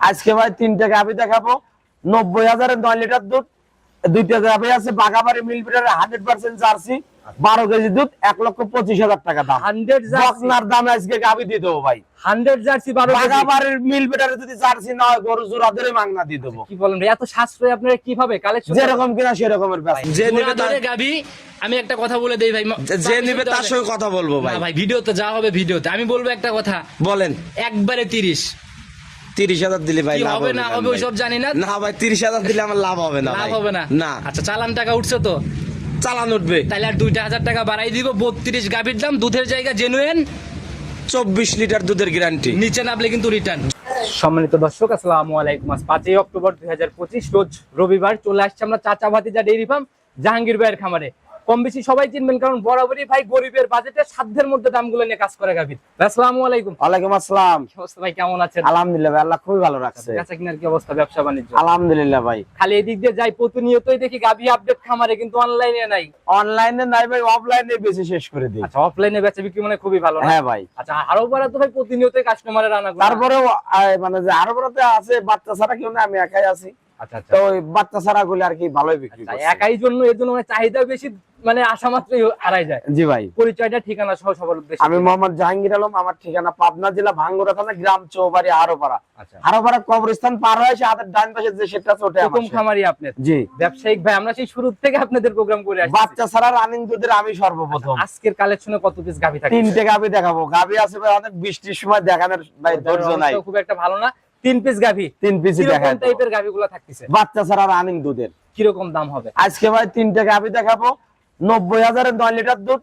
আজকে ভাই 3টা গাভী দেখাবো 90,000 9 লিটার দুধ। 2টা গাভী আছে বাগাবাড়ি মিল বিটার 100% জার্সি 12 কেজি দুধ 1,25,000 টাকা দাম। 100 জার্সি বকনার দামে আজকে গাভী দিয়ে দেবো ভাই। 100 জার্সি 12 কেজি। বাগাবাড়ির মিল বিটারে যদি জার্সি না হয় গরু জোড়া ধরে মাংনা দিয়ে দেবো। কি বলেন ভাই, এত সাশ্রয় আপনারা কিভাবে কালেকশন? যেরকম কিনা সেরকমের ব্যাপার। যে নেবে তার গাবি আমি একটা কথা বলে দেই ভাই, যে নেবে তার সঙ্গে কথা বলবো ভাই। না ভাই, ভিডিওতে যা হবে ভিডিওতে আমি বলবো একটা কথা, বলেন। একবারে 30,000 দিলে ভাই কি লাভ হবে না হবে ওইসব জানি না। না ভাই 30,000 দিলে আমার লাভ হবে না। লাভ ভাই হবে না। না। আচ্ছা, চালান টাকা উঠছে তো? চালান উঠবে। তাহলে আর 2,000 টাকা বাড়াই দিব। 32 গাবির দাম, দুধের জায়গা জেনুইন, 24 লিটার দুধের গ্যারান্টি। নিচে নামলে কিন্তু রিটার্ন। সম্মানিত দর্শক, আসসালামু আলাইকুম। আজ 5 অক্টোবর 2025 রোজ রবিবার চলে আসছে আমরা চাচা ভাতিজা ডেইরি ফার্ম জাহাঙ্গীর ভাইয়ের খামারে। কম বেশি সবাই চিনবেন, কারণ বরাবরই ভাই গরিবের বাজেটে সাধ্যের মধ্যে দামগুলো নিয়ে কাজ করে গাভীর। আসসালামু আলাইকুম। ওয়ালাইকুম আসসালাম। কি অবস্থা ভাই, কেমন আছেন? আলহামদুলিল্লাহ ভাই, আল্লাহ খুবই ভালো রাখছে। বেচা কিনার কি অবস্থা, ব্যবসা বাণিজ্য? আলহামদুলিল্লাহ ভাই। খালি এদিক দিয়ে যাই প্রতিনিয়তই দেখি গাভী আপডেট খামারে, কিন্তু অনলাইনে নাই। অনলাইনে নাই ভাই, অফলাইনে বেশি শেষ করে দিই। আচ্ছা, অফলাইনে বেচা বিক্রি মানে খুবই ভালো না? হ্যাঁ ভাই। আচ্ছা, আরো বড় তো ভাই প্রতিনিয়তই কাস্টমারের আনা। তারপরেও মানে যে আরো বড়তে আছে বাচ্চা ছাড়া কেউ না, আমি একাই আছি। আচ্ছা আচ্ছা, তো ওই বাচ্চা ছাড়া গুলো আর কি ভালোই বিক্রি করছে। একাই জন্য এর জন্য মানে চাহিদা বেশি, মানে আশা মাত্রই হারাই যায়। জি ভাই। পরিচয়টা ঠিকানা সহ সবার উদ্দেশ্যে। আমি মোহাম্মদ জাহাঙ্গীর আলম, আমার ঠিকানা পাবনা জেলা ভাঙ্গুরা থানা, গ্রাম চৌবাড়ি হারোপাড়া। আচ্ছা, হারোপাড়া কবরস্থান পার হয়ে সে হাতের ডান পাশে যে সেটা আছে ওটা আমার প্রথম শেড। খামারি আপনার? জি। ব্যবসায়িক ভাই, আমরা সেই শুরু থেকে আপনাদের প্রোগ্রাম করে আসছি। বাচ্চা ছাড়া রানিং দুধের আমি সর্বপ্রথম। আজকের কালেকশনে কত পিস গাভী থাকে? 3টে গাভী দেখাবো। গাভী আছে ভাই অনেক, বৃষ্টির সময় দেখানোর ভাই ধৈর্য নাই। খুব একটা ভালো না। 3 পিস গাভী, 3 পিসই কিরকম দেখায়। টাইপের গাভীগুলো থাকতেছে? বাচ্চা ছাড়া রানিং দুধের। কিরকম দাম হবে? আজকে ভাই 3টে গাভী দেখাবো 90,000 9 লিটার দুধ।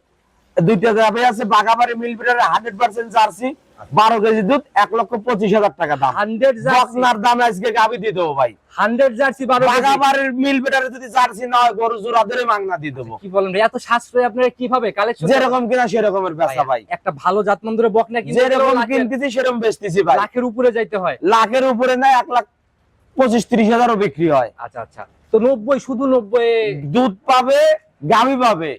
2টা গাভী আছে বাগাবাড়ি মিল বিটারে 100% জার্সি 12 কেজি দুধ 1,25,000 টাকা দাম। 100 জার্সি, বকনার দামে আজকে গাভী দিয়ে দেবো ভাই। 100 জার্সি 12 কেজি। বাগাবাড়ির মিল বিটারে যদি জার্সি না হয় গরু জোড়া ধরে মাংনা দিয়ে দেবো। কি বলেন ভাই, এত সাশ্রয় আপনারা কিভাবে কালেকশন? যেরকম কিনা সেরকমের বেচা ভাই। একটা ভালো জাতমান ধরে বকনা কিনতে যেরকম কিনতেছি সেরকম বেচতেছি ভাই। লাখের উপরে যাইতে হয়। লাখের উপরে না, 1,25,000-30,000 বিক্রি হয়। আচ্ছা আচ্ছা, তো 90, শুধু 90 দুধ পাবে, গাভী পাবে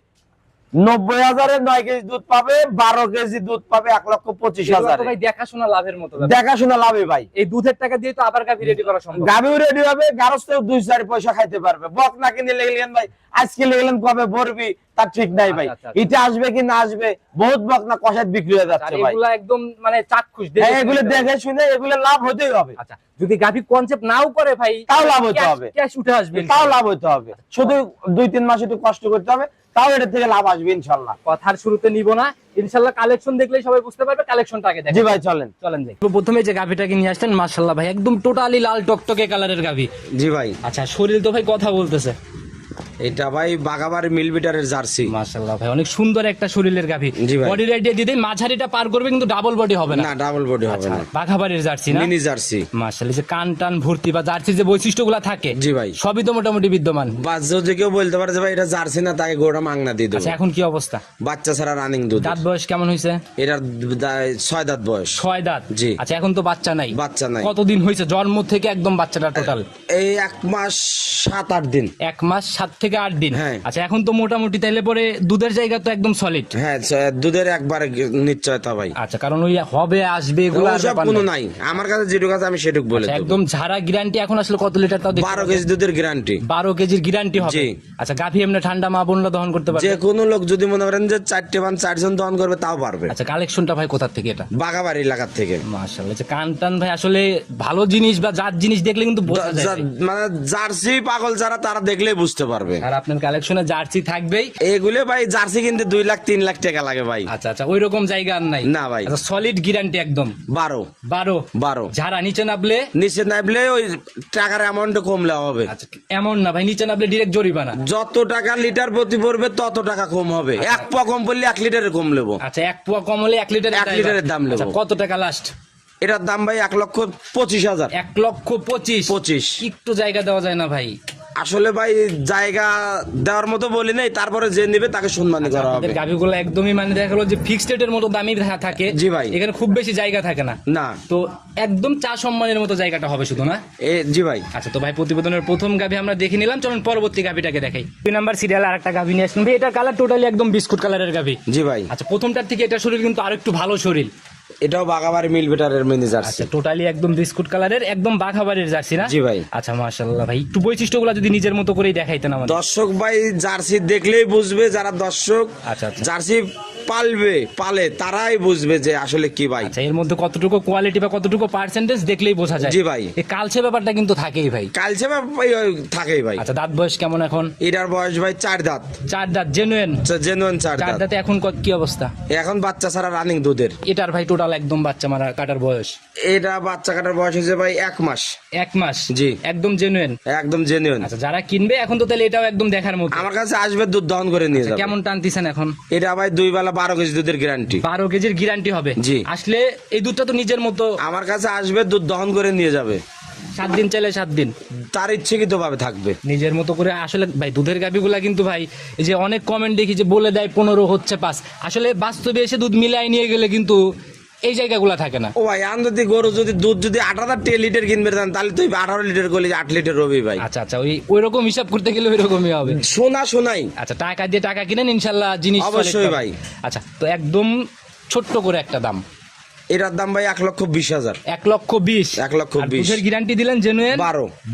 90,000-এ 9 কেজি দুধ পাবে, 12 কেজি দুধ পাবে 1,25,000। ভাই দেখাশোনা লাভের মতো ব্যাপার। দেখাশোনা লাভে ভাই। এই দুধের টাকা দিয়ে তো আবার গাভী রেডি করা সম্ভব। গাভীও রেডি হবে, গারস্থেও 2-4 পয়সা খাইতে পারবে। বক না কিনে লেগেলেন ভাই, আজকে লেগেলেন কবে ভরবি তার ঠিক নাই ভাই। আচ্ছা, আচ্ছা। এটা আসবে কি না আসবে, বহুত বক না কষায় বিক্রি হয়ে আর যাচ্ছে ভাই। এগুলা একদম মানে চাক্ষুষ হ্যাঁ, এগুলো দেখে শুনে এগুলো লাভ হতেই হবে। আচ্ছা, যদি গাভী কনসেপ্ট নাও করে ভাই, তাও লাভ হতে হবে। ক্যাশ উঠে আসবে, তাও লাভ হতে হবে। শুধু 2-3 মাস একটু কষ্ট করতে হবে, তাও এটা থেকে লাভ আসবে ইনশাল্লাহ। কথার শুরুতে নিব না, ইনশাআল্লাহ কালেকশন দেখলেই সবাই বুঝতে পারবে। কালেকশনটা আগে দেখেন। জি ভাই, চলেন। চলেন যাই। তো প্রথমে যে গাভিটাকে নিয়ে আসলেন, মাশাআল্লাহ ভাই, একদম টোটালি লাল টকটকে কালারের গাভি। জি ভাই। আচ্ছা, শরীর তো ভাই কথা বলতেছে। এটা ভাই বাগাবাড়ি মিল বিটারের জার্সি। মাশাআল্লাহ ভাই, অনেক সুন্দর একটা শরীরের গাভি। জি ভাই। বডি রেট দিয়ে দিতেই মাঝারিটা পার করবে, কিন্তু ডাবল বডি হবে না। না, ডাবল বডি হবে না। বাঘাবাড়ির জার্সি না? Mini jersey. মাশাআল্লাহ, যে কান টান ভর্তি বা জার্সির যে বৈশিষ্ট্যগুলো থাকে, জি ভাই, সবই তো মোটামুটি বিদ্যমান। বাস যদি কেউ বলতে পারে যে ভাই এটা জার্সি না, তাকে গোড়া মাংনা দিয়ে দেবো। আচ্ছা, এখন কি অবস্থা? বাচ্চা ছাড়া রানিং দুধ। দাঁত বয়স কেমন হয়েছে? এটার 6 দাঁত বয়স। 6 দাঁত। জি। আচ্ছা, এখন তো বাচ্চা নাই? বাচ্চা নাই। কতদিন হয়েছে জন্ম থেকে একদম বাচ্চাটা টোটাল? এই 1 মাস 7-8 দিন। 1 মাস 7 থেকে 8 দিন। হ্যাঁ। আচ্ছা, এখন তো মোটামুটি তাইলে পরে দুধের জায়গা তো একদম সলিড। হ্যাঁ, দুধের একবারে নিশ্চয়তা ভাই। আচ্ছা, কারণ ওই হবে আসবে এগুলো আর ওসব ব্যাপার কোনো নাই। নাই, আমার কাছে যেটুকু আছে আমি সেটুকু বলে আচ্ছা, দেব। একদম ঝাড়া গ্যারান্টি। এখন আসলে কত লিটার তাও দেখতে 12 কেজি দুধের গ্যারান্টি। 12 কেজির গ্যারান্টি হবে। জি। আচ্ছা, গাভী এমনি ঠান্ডা মা বোনরা দহন করতে পারবে? যে কোনো লোক যদি মনে করেন যে 4টে মান 4 জন দহন করবে তাও পারবে। আচ্ছা, কালেকশনটা ভাই কোথা থেকে এটা? বাগাবাড়ি এলাকার থেকে। মাশাআল্লাহ, যে কান টান ভাই আসলে ভালো জিনিস বা জাত জিনিস দেখলে কিন্তু বোঝা যায় ভাই। মানে জার্সি পাগল যারা তারা দেখলেই বুঝতে পারবে। আর আপনার কালেকশনে জার্সি থাকবেই। এগুলো ভাই জার্সি কিনতে 2 লাখ 3 লাখ টাকা লাগে ভাই। আচ্ছা আচ্ছা, ওই রকম জায়গা আর নাই? না ভাই। আচ্ছা, সলিড গ্যারান্টি একদম। 12 ঝাড়া নিচে নামলে? নিচে নামলে ওই টাকার অ্যামাউন্ট কমলে হবে। আচ্ছা, এমন না ভাই, নিচে নামলে ডিরেক্ট জরিমানা? যত টাকা লিটার প্রতি পড়বে তত টাকা কম হবে। 1 পোয়া কম পড়লে 1 লিটারে কম নেবো। আচ্ছা, 1 পোয়া কম হলে 1 লিটারের 1 লিটারের দাম নেবো। কত টাকা লাস্ট? এটার দাম ভাই 1,25,000। 1,25,000? একটু জায়গা দেওয়া যায় না ভাই? আসলে ভাই জায়গা দেওয়ার মতো বলি নাই, তারপরে যে নেবে তাকে সম্মান করা হবে। গাভিগুলো একদমই মানে দেখা গেলো যে ফিক্সড রেটের মতো দামই থাকে। জি ভাই। এখানে খুব বেশি জায়গা থাকে না। না, তো একদম চা সম্মানের মতো জায়গাটা হবে শুধু না? জি ভাই। আচ্ছা, তো ভাই প্রতিবেদনের প্রথম গাভি আমরা দেখে নিলাম, চলুন পরবর্তী গাভিটাকে দেখাই। 2 নাম্বার সিরিয়াল আরেকটা গাভি নিয়ে আসলাম ভাই। এটার কালার টোটালি একদম বিস্কুট কালারের গাভি। জি ভাই। আচ্ছা, প্রথমটার থেকে এটা শরীর কিন্তু আরেকটু ভালো শরীর। এটাও বাগাবাড়ি মিল বেটারের মিনি জার্সি। আচ্ছা টোটালি একদম বিস্কুট কালারের একদম বাঘাবাড়ির জার্সি না? জি ভাই। আচ্ছা মাশাআল্লাহ ভাই, একটু বৈশিষ্ট্যগুলো যদি নিজের মতো করেই দেখাইতেন আমাদের। দর্শক ভাই জার্সি দেখলেই বুঝবে, যারা দর্শক আচ্ছা, আচ্ছা। জার্সি পালে তারাই বুঝবে যে আসলে কি ভাই। আচ্ছা এর মধ্যে কতটুকু কোয়ালিটি বা কতটুকু পার্সেন্টেজ দেখলেই বোঝা যায়। জি ভাই। এই কালচে ব্যাপারটা কিন্তু থাকেই ভাই। কালচে ভাই থাকেই ভাই। আচ্ছা দাঁত বয়স কেমন এখন? এটার বয়স ভাই 4 দাঁত। 4 দাঁত জেনুইন? জেনুইন 4 4 দাঁত। দাঁতে এখন কি অবস্থা? এখন বাচ্চা ছাড়া রানিং দুধের। এটার ভাই টোটাল একদম বাচ্চা মারা কাটার বয়স? এটা বাচ্চা কাটার বয়স হয়েছে ভাই 1 মাস। 1 মাস? জি। একদম জেনুইন? একদম জেনুইন। আচ্ছা যারা কিনবে এখন তো তাহলে এটাও একদম দেখার মতো। আমার কাছে আসবে, দুধ দহন করে নিয়ে যাবে। কেমন টানতেছেন এখন? এটা ভাই 2 বেলা 12 কেজি দুধের গ্যারান্টি। 12 কেজির গ্যারান্টি হবে? জি। আসলে এই দুধটা তো নিজের মতো। আমার কাছে আসবে, দুধ দহন করে নিয়ে যাবে। 7 দিন চাইলে 7 দিন তার ইচ্ছাকৃত ভাবে থাকবে নিজের মতো করে। আসলে ভাই দুধের গাভিগুলা কিন্তু ভাই এই যে অনেক কমেন্ট দেখি যে বলে দেয় 15 হচ্ছে 5, আসলে বাস্তবে এসে দুধ মিলাই নিয়ে গেলে কিন্তু এই জায়গাগুলা থাকে না। ও ভাই যদি গরু যদি দুধ যদি 8 লিটার কিনবে দেন, তাহলে তুই 18 লিটার করলে 8 লিটার হবে ভাই। আচ্ছা আচ্ছা, ওই রকম হিসাব করতে গেলে ওই রকমই হবে। শোনাই। আচ্ছা টাকা দিয়ে টাকা কিনেন ইনশাল্লাহ জিনিস অবশ্যই ভাই। আচ্ছা তো একদম ছোট্ট করে একটা দাম। এটার দাম ভাই 1,20,000। 1,20,000? 1,20,000। দুধের গ্যারান্টি দিলেন জেনুইন?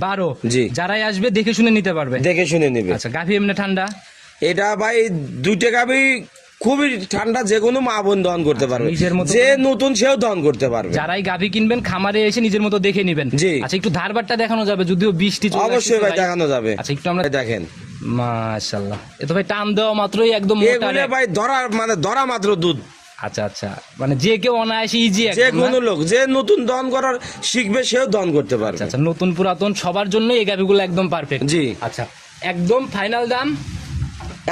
12। জি। যারাই আসবে দেখে শুনে নিতে পারবে? দেখে শুনে নেবে। আচ্ছা গাভি এমনি ঠান্ডা? এটা ভাই 2টা গাভি খুবই ঠান্ডা, যে কোনো মা বোন দহন করতে পারবে, নিজের মতো যে নতুন সেও দহন করতে পারবে। যারাই গাভি কিনবেন খামারে এসে নিজের মতো দেখে নিবেন। জি। আচ্ছা একটু ধারবারটা দেখানো যাবে? যদিও বৃষ্টি চলে আসছে অবশ্যই ভাই ভাই। দেখানো যাবে। আচ্ছা একটু আমরা দেখেন। মাশাআল্লাহ, এ তো ভাই টান দেওয়া মাত্রই একদম মোটা এগুলো ভাই ধরা মাত্র দুধ। আচ্ছা আচ্ছা, মানে যে কেউ অনায়াসে ইজি যে কোনো লোক যে নতুন দহন করার শিখবে সেও দহন করতে পারবে। আচ্ছা নতুন পুরাতন সবার জন্য এই গাভিগুলো একদম পারফেক্ট। জি। আচ্ছা একদম ফাইনাল দাম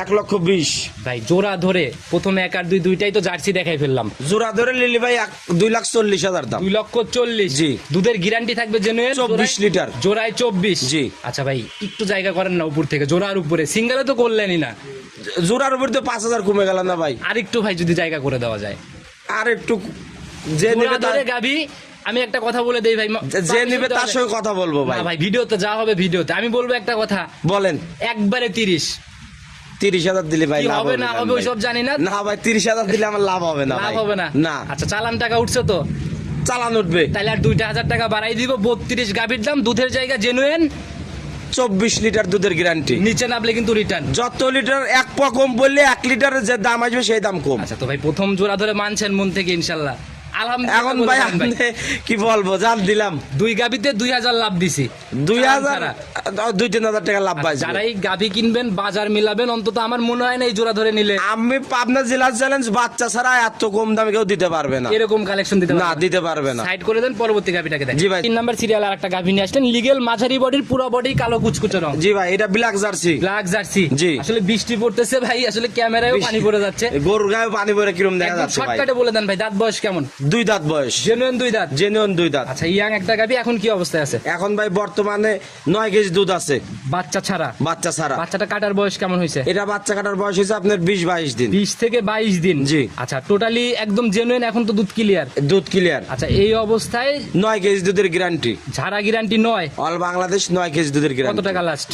1,20,000 ভাই। জোড়া ধরে প্রথমে 1 আর 2 দুইটাই তো জার্সি দেখাই ফেললাম। জোড়া ধরে লিলি ভাই 2,40,000 দাম। 2,40,000? জি। দুধের গ্যারান্টি থাকবে জেনুইন? 24 লিটার। জোড়ায় 24? জি। আচ্ছা ভাই একটু জায়গা করেন না উপর থেকে, জোড়ার উপরে সিঙ্গেলে তো করলেনই না, জোড়ার উপর তো 5,000 কমে গেল না ভাই? আর একটু ভাই যদি জায়গা করে দেওয়া যায়। আর একটু যে জোড়া নেবে ধরে গাভি। আমি একটা কথা বলে দেই ভাই, যে নেবে তার সঙ্গে কথা বলবো ভাই। না ভাই ভিডিওতে যা হবে ভিডিওতে। আমি বলবো একটা কথা, বলেন। একবারে 30,000 দিলে ভাই কি লাভ হবে না হবে ওইসব জানি না। না ভাই 30,000 দিলে আমার লাভ হবে না। লাভ ভাই হবে না? না। আচ্ছা চালান টাকা উঠছে তো? চালান উঠবে। তাহলে আর 2,000 টাকা বাড়াই দিব। 32 গাভির দাম, দুধের জায়গা জেনুইন, 24 লিটার দুধের গ্যারান্টি। নিচে নামলে কিন্তু রিটার্ন। যত লিটার 1 পা কম বললে 1 লিটারের যে দাম আসবে সেই দাম কম। আচ্ছা তো ভাই প্রথম জোড়া ধরে মানছেন মন থেকে ইনশাল্লাহ? আলহামদুলিল্লাহ। এখন ভাই আপনি কি বলবো, জান দিলাম 2 গাভিতে 2,000 লাভ দিছি। 2,000 2-3,000 টাকা লাভ পাইছি। যারাই গাভি কিনবেন বাজার মিলাবেন, অন্তত আমার মনে হয় না এই জোড়া ধরে নিলে আমি পাবনা জেলার চ্যালেঞ্জ বাচ্চা ছাড়া এত কম দামে কেউ দিতে পারবে না। এরকম কালেকশন দিতে না দিতে পারবে না। সাইড করে দেন, পরবর্তী গাভিটাকে দেখেন। জি ভাই। 3 নাম্বার সিরিয়াল আর একটা গাভি নিয়ে আসলেন, লিগেল মাঝারি বডির, পুরো বডি কালো কুচকুচে রং। জি ভাই, এটা ব্ল্যাক জার্সি। Black jersey? জি। আসলে বৃষ্টি পড়তেছে ভাই, আসলে ক্যামেরায়ও পানি পড়ে যাচ্ছে। গরুর গায়ে পানি পড়ে কিরকম দেখা যাচ্ছে ভাই। শর্টকাটে বলে দেন ভাই, দাঁত বয়স কেমন? 2 দাঁত বয়স। জেনুইন 2 দাঁত? জেনুইন 2 দাঁত। আচ্ছা ইয়াং একটা গাভি, এখন কি অবস্থায় আছে? এখন ভাই বর্তমানে 9 কেজি দুধ আছে বাচ্চা ছাড়া? বাচ্চা ছাড়া। বাচ্চাটা কাটার বয়স কেমন হয়েছে? এটা বাচ্চা কাটার বয়স হয়েছে আপনার 20-22 দিন। 20 থেকে 22 দিন? জি। আচ্ছা টোটালি একদম জেনুইন, এখন তো দুধ ক্লিয়ার? দুধ ক্লিয়ার। আচ্ছা এই অবস্থায় 9 কেজি দুধের গ্যারান্টি। ঝাড়া গ্যারান্টি 9? অল বাংলাদেশ 9 কেজি দুধের কত গ্যারান্টি। টাকা লাস্ট?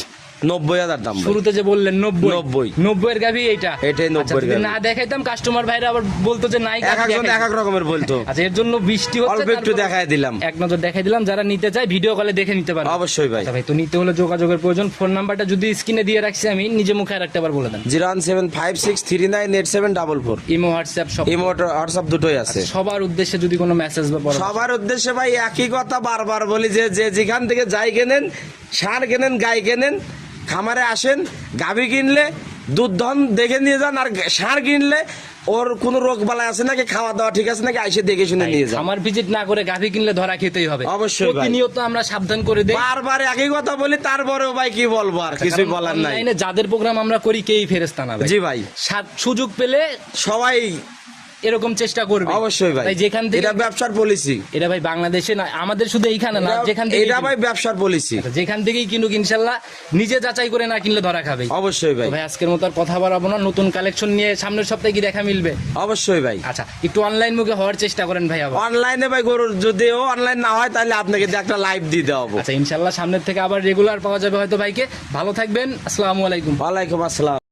90,000 দাম ভাই। শুরুতে যে বললেন 90? 90 এর গাভি এইটা? এটাই 90 আচ্ছা, যদি গাভী। না দেখাইতাম কাস্টমার ভাইরা আবার বলতো যে নাই গাভী এক একজন দেখাই। এক এক রকমের বলতো। আচ্ছা এর জন্য বৃষ্টি হচ্ছে, অল্প একটু তারপর দেখায় দিলাম। এক নজর দেখাই দিলাম, যারা নিতে চায় ভিডিও কলে দেখে নিতে পারে। অবশ্যই ভাই। আচ্ছা ভাই তো নিতে হলে যোগাযোগের প্রয়োজন। ফোন নাম্বারটা যদি স্ক্রিনে দিয়ে রাখছি আমি, নিজে মুখে আরেকটা বার বলে দেন। 01756398744। ইমো হোয়াটসঅ্যাপ সব? ইমো হোয়াটসঅ্যাপ দুটোই আছে। সবার উদ্দেশ্যে যদি কোনো মেসেজ বা পরামর্শ? সবার উদ্দেশ্যে ভাই একই কথা বারবার বলি, যে যেখান থেকে যাই কেনেন, ষাঁড় কেনেন, গাই কেনেন, খামারে আসেন, গাভী কিনলে দুধ দহন দেখে নিয়ে যান, আর ষাঁড় কিনলে ওর কোনো রোগ বালাই আছে নাকি, খাওয়া দাওয়া ঠিক আছে নাকি, আইসে দেখে শুনে নিয়ে যান। আমার ভিজিট না করে গাভী কিনলে ধরা খেতেই হবে। অবশ্যই ভাই। প্রতিনিয়ত আমরা সাবধান করে দেই। বারবার একই কথা বলি, তারপরেও ভাই কি বলবো, আর কিছুই বলার নাই। অনলাইনে যাদের প্রোগ্রাম আমরা করি কেই ফেরেশতা না ভাই। জি ভাই। সুযোগ পেলে সবাই এরকম চেষ্টা করবে। অবশ্যই ভাই। যেখান থেকে এটা ব্যবসার পলিসি। এটা ভাই বাংলাদেশে না, আমাদের শুধু এইখানে না, যেখান থেকে এটা ভাই ব্যবসার পলিসি। যেখান থেকেই কিনুক ইনশাল্লাহ নিজে যাচাই করে না কিনলে ধরা খাবে। অবশ্যই ভাই। ভাই আজকের মতো আর কথা বাড়াবো না, নতুন কালেকশন নিয়ে সামনের সপ্তাহে কি দেখা মিলবে? অবশ্যই ভাই। আচ্ছা একটু অনলাইন মুখে হওয়ার চেষ্টা করেন ভাই। আবার অনলাইনে ভাই গরুর যদিও অনলাইন না হয়, তাহলে আপনাকে একটা লাইভ দিয়ে দেওয়া হবে। আচ্ছা ইনশাল্লাহ সামনের থেকে আবার রেগুলার পাওয়া যাবে হয়তো ভাইকে। ভালো থাকবেন, আসসালামু আলাইকুম। ওয়ালাইকুম আসসালাম।